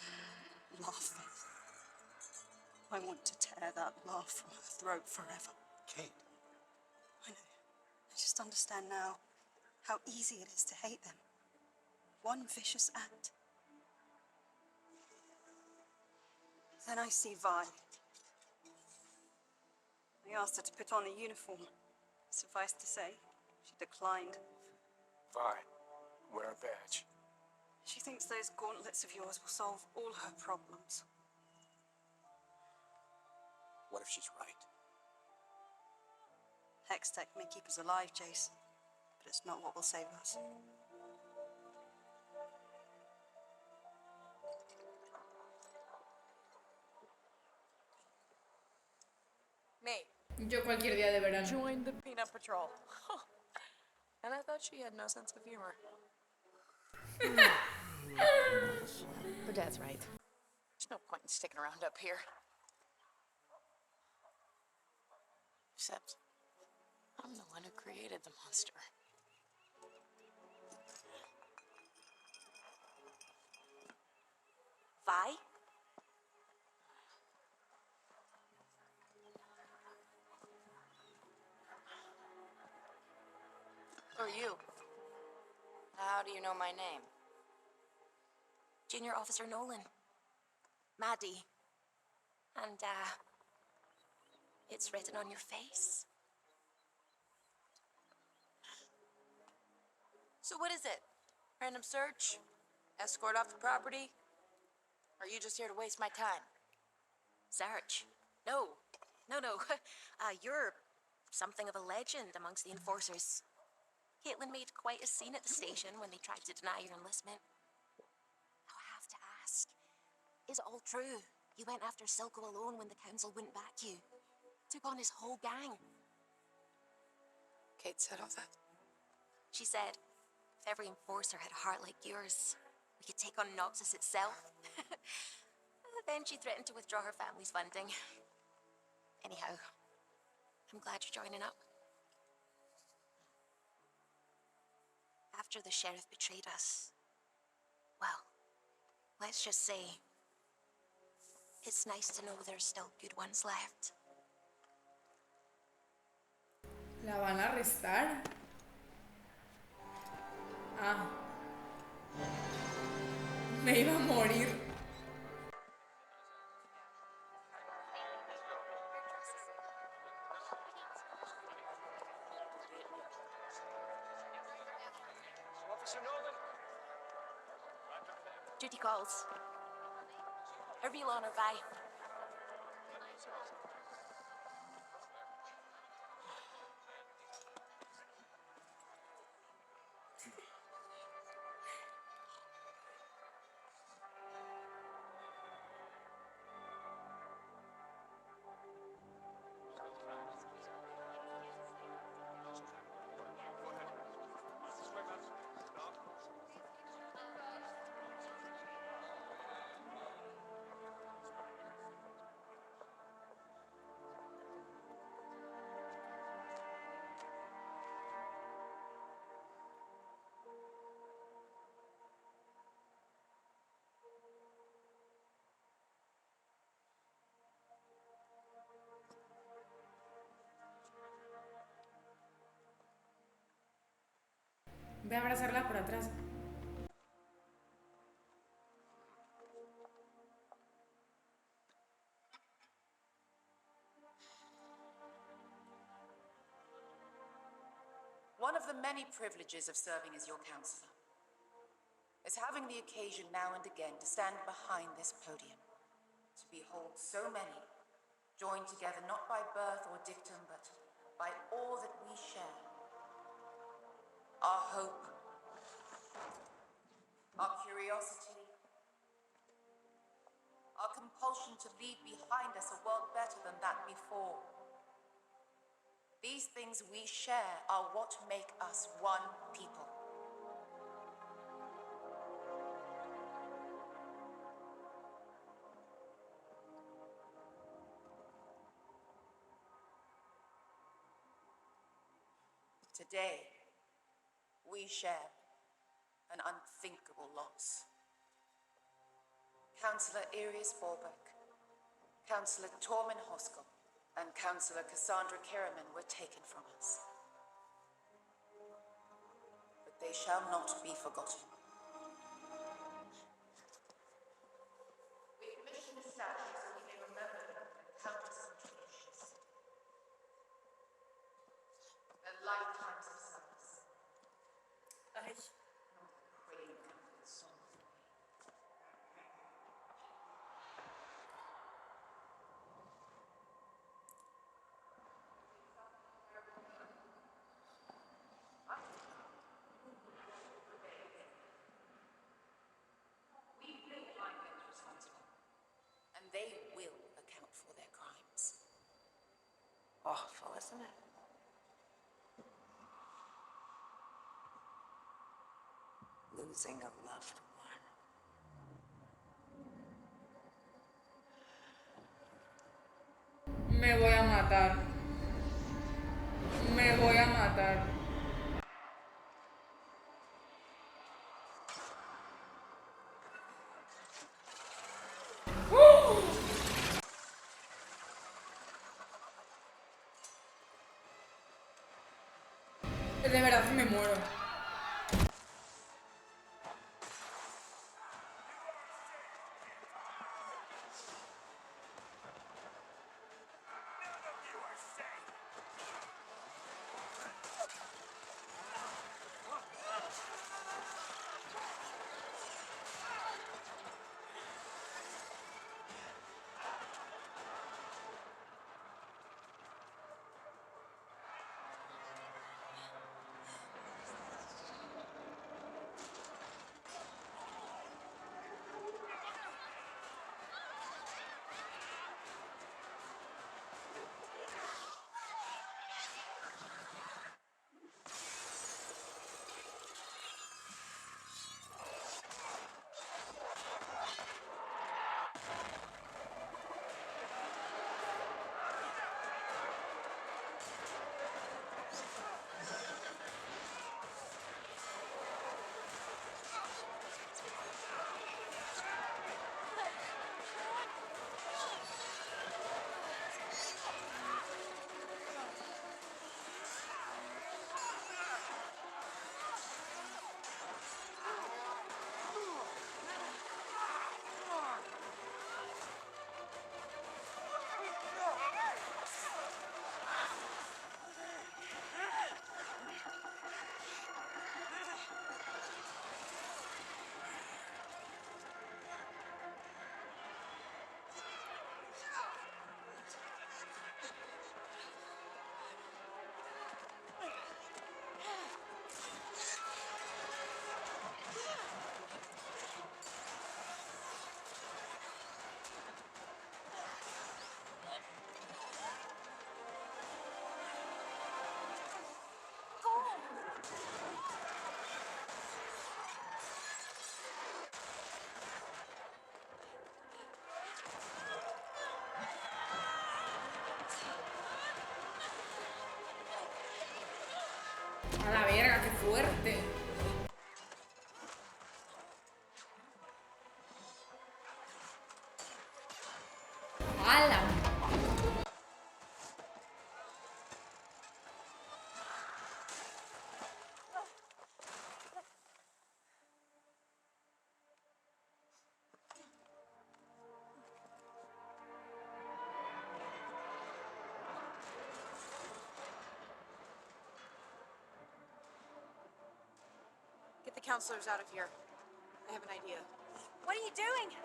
[SPEAKER 14] laughing. I want to tear that laugh from her throat forever.
[SPEAKER 8] Kate.
[SPEAKER 14] I know. I just understand now how easy it is to hate them. One vicious act. Then I see Vi. I asked her to put on the uniform. Suffice to say, she declined.
[SPEAKER 8] Vi, wear a badge.
[SPEAKER 14] She thinks those gauntlets of yours will solve all her problems.
[SPEAKER 8] What if she's right?
[SPEAKER 14] Hex Tech may keep us alive, Jace, but it's not what will save us.
[SPEAKER 16] Me.
[SPEAKER 1] Yo cualquier día de verano.
[SPEAKER 16] Joined the Peanut Patrol. And I thought she had no sense of humor.
[SPEAKER 6] Her dad's right.
[SPEAKER 16] There's no point in sticking around up here. Except, I'm the one who created the monster.
[SPEAKER 14] Vi?
[SPEAKER 16] Who are you? How do you know my name?
[SPEAKER 2] Junior Officer Nolan. Maddie. And, it's written on your face.
[SPEAKER 16] So what is it? Random search? Escort off the property? Or are you just here to waste my time?
[SPEAKER 2] Search? No. No. You're something of a legend amongst the enforcers. Caitlin made quite a scene at the station when they tried to deny your enlistment. Now I have to ask, Is it all true? You went after Silco alone when the council wouldn't back you. Took on his whole gang.
[SPEAKER 16] Kate said all that?
[SPEAKER 2] She said, if every enforcer had a heart like yours, we could take on Noxus itself. Then she threatened to withdraw her family's funding. Anyhow, I'm glad you're joining up. After the sheriff betrayed us, well, let's just say, it's nice to know there's still good ones left.
[SPEAKER 1] ¿La van a arrestar? Ah. Me iba a morir.
[SPEAKER 2] Duty calls. A real honor, bye.
[SPEAKER 1] Voy a abrazarla por atrás.
[SPEAKER 17] One of the many privileges of serving as your counselor is having the occasion now and again to stand behind this podium, to behold so many joined together not by birth or dictum, but by all that we share. Our hope, our curiosity, our compulsion to leave behind us a world better than that before. These things we share are what make us one people. Today, we share an unthinkable loss. Councillor Arius Borbeck, Councillor Tormin Hoskell, and Councillor Cassandra Karaman were taken from us. But they shall not be forgotten. We commissioned this statue so we may remember them and countless contributions. Their lifetimes of service. Not a craving for the soul. And they will account for their crimes.
[SPEAKER 16] Awful, isn't it? Losing a loved one.
[SPEAKER 1] Me voy a matar. Me voy a matar. ¡Oh! De verdad me muero.
[SPEAKER 16] counselor's out of here. I have an idea.
[SPEAKER 14] What are you doing?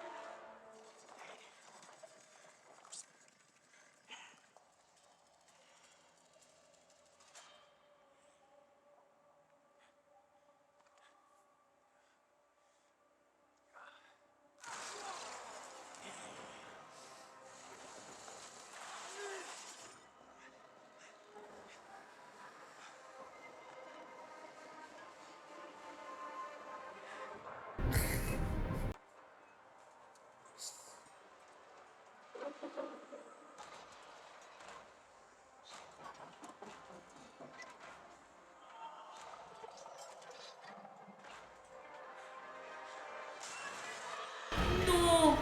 [SPEAKER 1] No.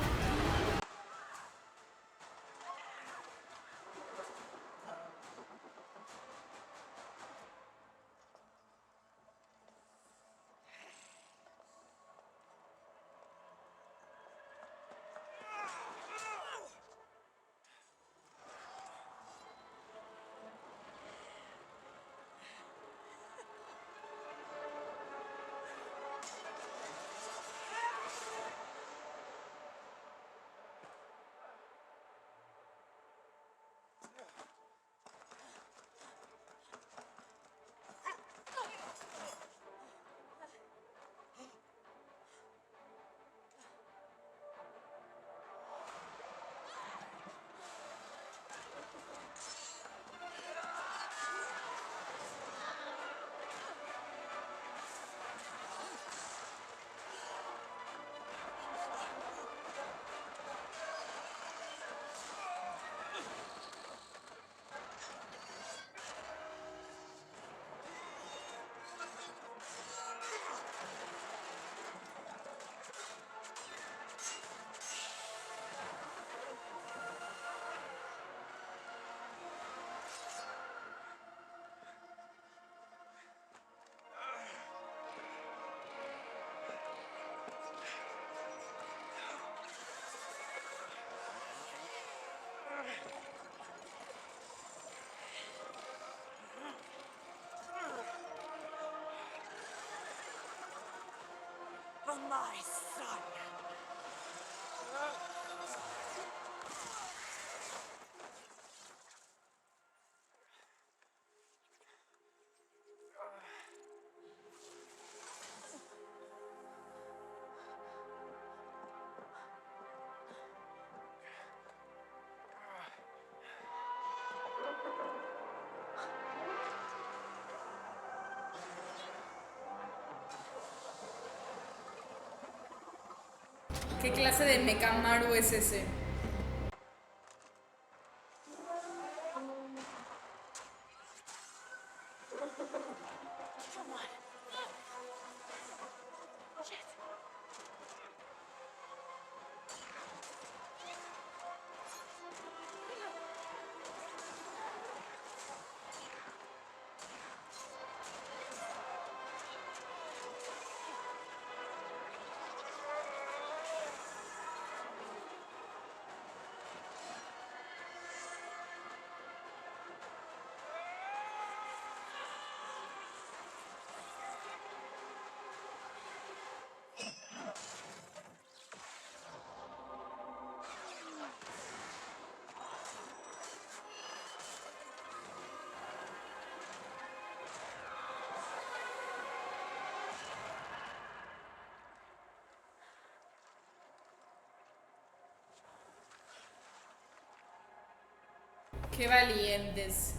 [SPEAKER 14] For my son.
[SPEAKER 1] ¿Qué clase de mecamaru es ese? Qué valientes.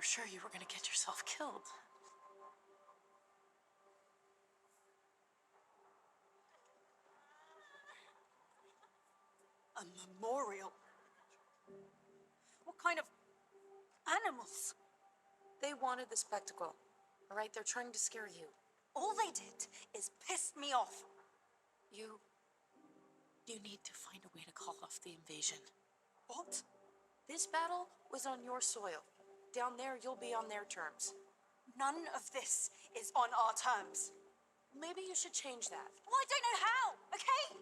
[SPEAKER 16] for sure you were gonna get yourself killed.
[SPEAKER 14] A memorial? What kind of animals?
[SPEAKER 16] They wanted the spectacle, all right? They're trying to scare you.
[SPEAKER 14] All they did is piss me off.
[SPEAKER 16] You need to find a way to call off the invasion.
[SPEAKER 14] What?
[SPEAKER 16] This battle was on your soil. Down there, you'll be on their terms.
[SPEAKER 14] None of this is on our terms.
[SPEAKER 16] Maybe you should change that.
[SPEAKER 14] Well, I don't know how, okay?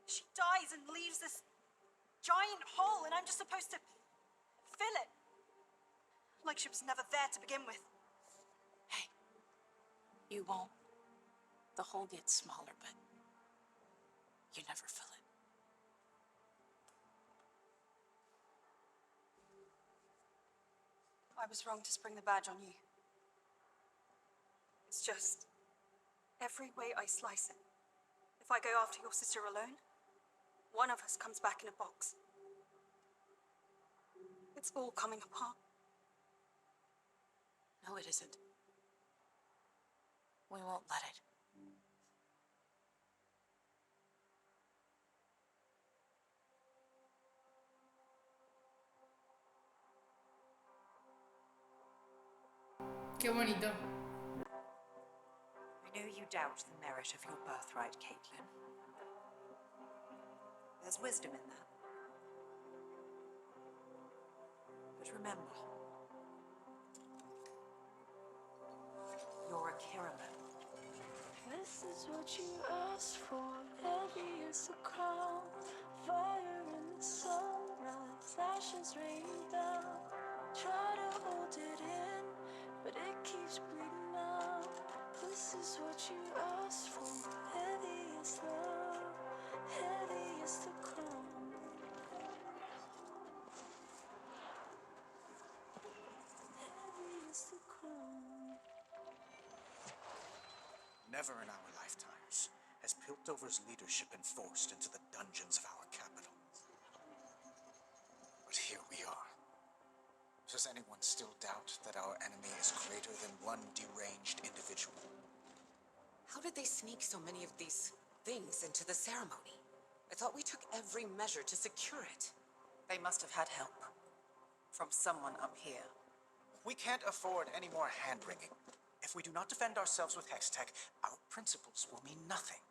[SPEAKER 14] She dies and leaves this giant hole, and I'm just supposed to fill it. Like she was never there to begin with.
[SPEAKER 16] Hey, you won't. The hole gets smaller, but you never fill it.
[SPEAKER 14] I was wrong to spring the badge on you. It's just, every way I slice it, if I go after your sister alone, one of us comes back in a box. It's all coming apart.
[SPEAKER 16] No, it isn't. We won't let it.
[SPEAKER 1] Qué bonito.
[SPEAKER 18] I know you doubt the merit of your birthright, Caitlin. There's wisdom in that. But remember, you're a Kiraman.
[SPEAKER 19] This is what you asked for. Heavy is the crown. Fire in the sunrise. Ashes rain down. Try to hold it in, but it keeps bleeding out. This is what you asked for. Heavy is love. Heavy is the crown. Heavy is the crown.
[SPEAKER 10] Never in our lifetimes has Piltover's leadership been forced into the dungeons of our capital. But here we are. Does anyone still doubt that our enemy is greater than one deranged individual?
[SPEAKER 17] How did they sneak so many of these things into the ceremony? I thought we took every measure to secure it. They must have had help from someone up here.
[SPEAKER 10] We can't afford any more hand-wringing. If we do not defend ourselves with Hextech, our principles will mean nothing.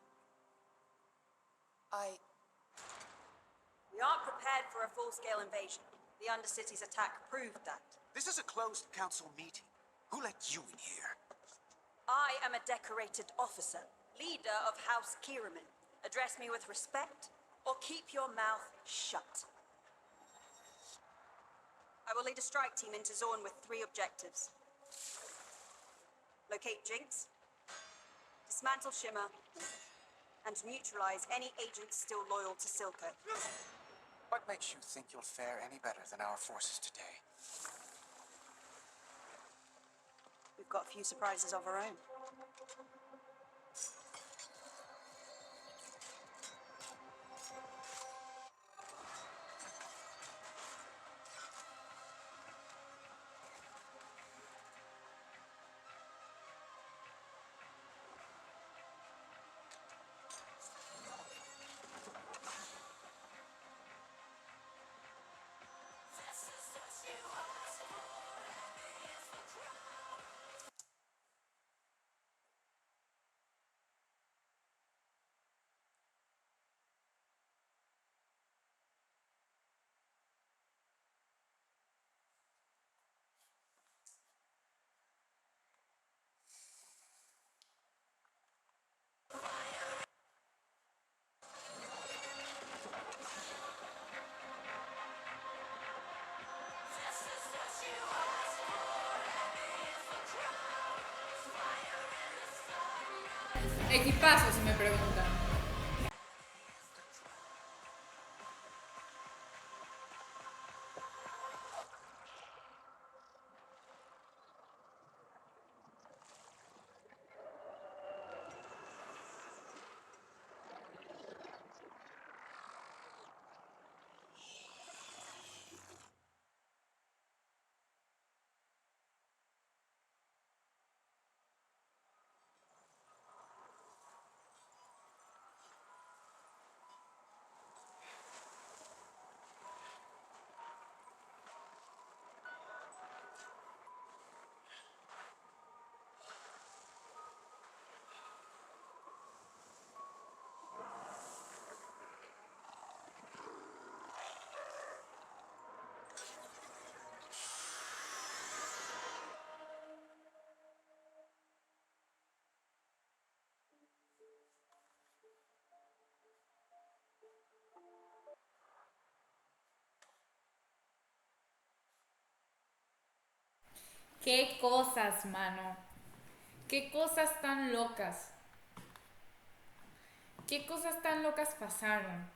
[SPEAKER 14] We aren't prepared for a full-scale invasion. The Undercity's attack proved that.
[SPEAKER 10] This is a closed council meeting. Who let you in here?
[SPEAKER 14] I am a decorated officer, leader of House Kiraman. Address me with respect, or keep your mouth shut. I will lead a strike team into Zorn with 3 objectives. Locate Jinx, dismantle Shimmer, and neutralize any agents still loyal to Silco.
[SPEAKER 10] What makes you think you'll fare any better than our forces today?
[SPEAKER 14] We've got a few surprises of our own.
[SPEAKER 1] Equipazo, si me preguntan. Qué cosas, mano. Qué cosas tan locas. Qué cosas tan locas pasaron.